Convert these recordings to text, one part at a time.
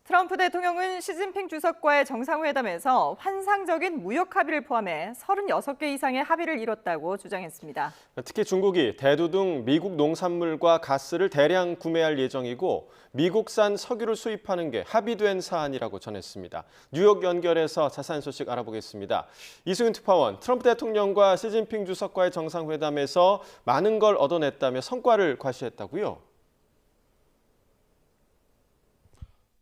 트럼프 대통령은 시진핑 주석과의 정상회담에서 환상적인 무역 합의를 포함해 36개 이상의 합의를 이뤘다고 주장했습니다. 특히 중국이 대두 등 미국 농산물과 가스를 대량 구매할 예정이고 미국산 석유를 수입하는 게 합의된 사안이라고 전했습니다. 뉴욕 연결해서 자세한 소식 알아보겠습니다. 이수윤 특파원, 트럼프 대통령과 시진핑 주석과의 정상회담에서 많은 걸 얻어냈다며 성과를 과시했다고요?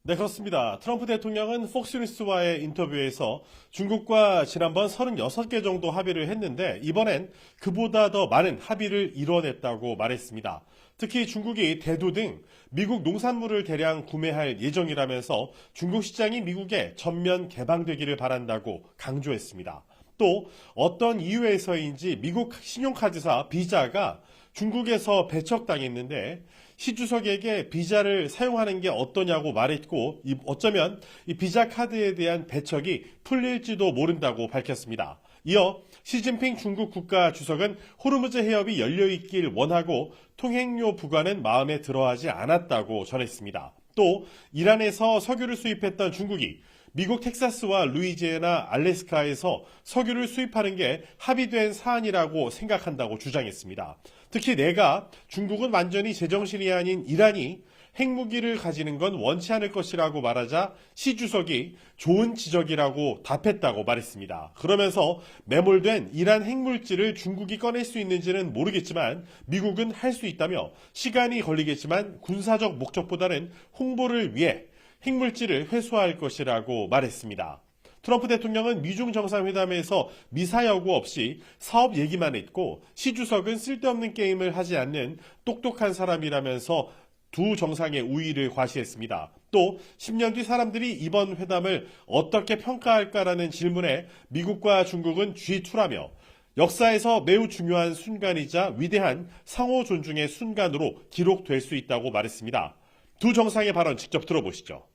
네, 그렇습니다. 트럼프 대통령은 폭스뉴스와의 인터뷰에서 중국과 지난번 36개 정도 합의를 했는데 이번엔 그보다 더 많은 합의를 이뤄냈다고 말했습니다. 특히 중국이 대두 등 미국 농산물을 대량 구매할 예정이라면서 중국 시장이 미국에 전면 개방되기를 바란다고 강조했습니다. 또 어떤 이유에서인지 미국 신용카드사 비자가 중국에서 배척당했는데 시 주석에게 비자를 사용하는 게 어떠냐고 말했고 어쩌면 이 비자 카드에 대한 배척이 풀릴지도 모른다고 밝혔습니다. 이어 시진핑 중국 국가 주석은 호르무즈 해협이 열려있길 원하고 통행료 부과는 마음에 들어하지 않았다고 전했습니다. 또 이란에서 석유를 수입했던 중국이 미국 텍사스와 루이지애나 알래스카에서 석유를 수입하는 게 합의된 사안이라고 생각한다고 주장했습니다. 특히 내가 중국은 완전히 제정신이 아닌 이란이 핵무기를 가지는 건 원치 않을 것이라고 말하자 시 주석이 좋은 지적이라고 답했다고 말했습니다. 그러면서 매몰된 이란 핵물질을 중국이 꺼낼 수 있는지는 모르겠지만 미국은 할 수 있다며 시간이 걸리겠지만 군사적 목적보다는 홍보를 위해 핵물질을 회수할 것이라고 말했습니다. 트럼프 대통령은 미중 정상회담에서 미사여구 없이 사업 얘기만 했고 시 주석은 쓸데없는 게임을 하지 않는 똑똑한 사람이라면서 두 정상의 우위를 과시했습니다. 또 10년 뒤 사람들이 이번 회담을 어떻게 평가할까라는 질문에 미국과 중국은 G2라며 역사에서 매우 중요한 순간이자 위대한 상호 존중의 순간으로 기록될 수 있다고 말했습니다. 두 정상의 발언 직접 들어보시죠.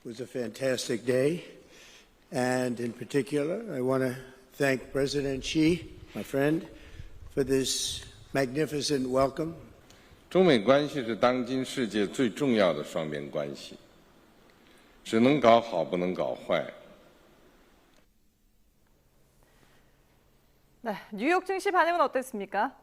It was a fantastic day, and in particular, I want to thank President Xi, my friend, for this magnificent welcome. 中美关系是当今世界最重要的双边关系，只能搞好，不能搞坏。 네, 뉴욕 증시 반응은 어땠습니까?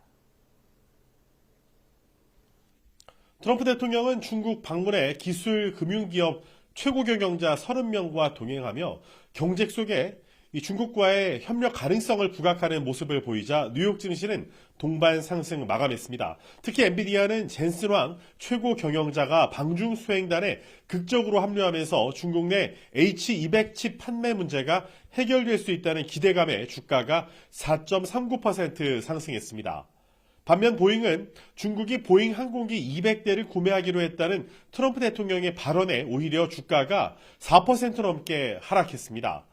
트럼프 대통령은 중국 방문해 기술 금융기업 최고 경영자 30명과 동행하며 경제 속에 이 중국과의 협력 가능성을 부각하는 모습을 보이자 뉴욕 증시는 동반 상승 마감했습니다. 특히 엔비디아는 젠슨 황 최고 경영자가 방중 수행단에 극적으로 합류하면서 중국 내 H200 칩 판매 문제가 해결될 수 있다는 기대감에 주가가 4.39% 상승했습니다. 반면 보잉은 중국이 보잉 항공기 200대를 구매하기로 했다는 트럼프 대통령의 발언에 오히려 주가가 4% 넘게 하락했습니다.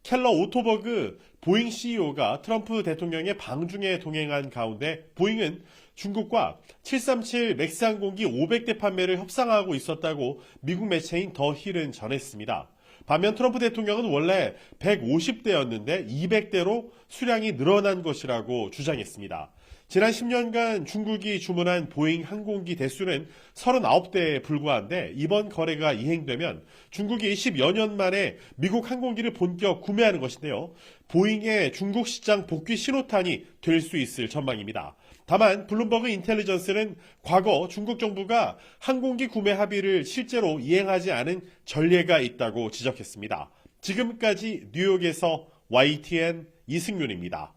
켈러 오토버그 보잉 CEO가 트럼프 대통령의 방중에 동행한 가운데 보잉은 중국과 737 맥스 항공기 500대 판매를 협상하고 있었다고 미국 매체인 더 힐은 전했습니다. 반면 트럼프 대통령은 원래 150대였는데 200대로 수량이 늘어난 것이라고 주장했습니다. 지난 10년간 중국이 주문한 보잉 항공기 대수는 39대에 불과한데 이번 거래가 이행되면 중국이 10여 년 만에 미국 항공기를 본격 구매하는 것인데요. 보잉의 중국 시장 복귀 신호탄이 될 수 있을 전망입니다. 다만 블룸버그 인텔리전스는 과거 중국 정부가 항공기 구매 합의를 실제로 이행하지 않은 전례가 있다고 지적했습니다. 지금까지 뉴욕에서 YTN 이승윤입니다.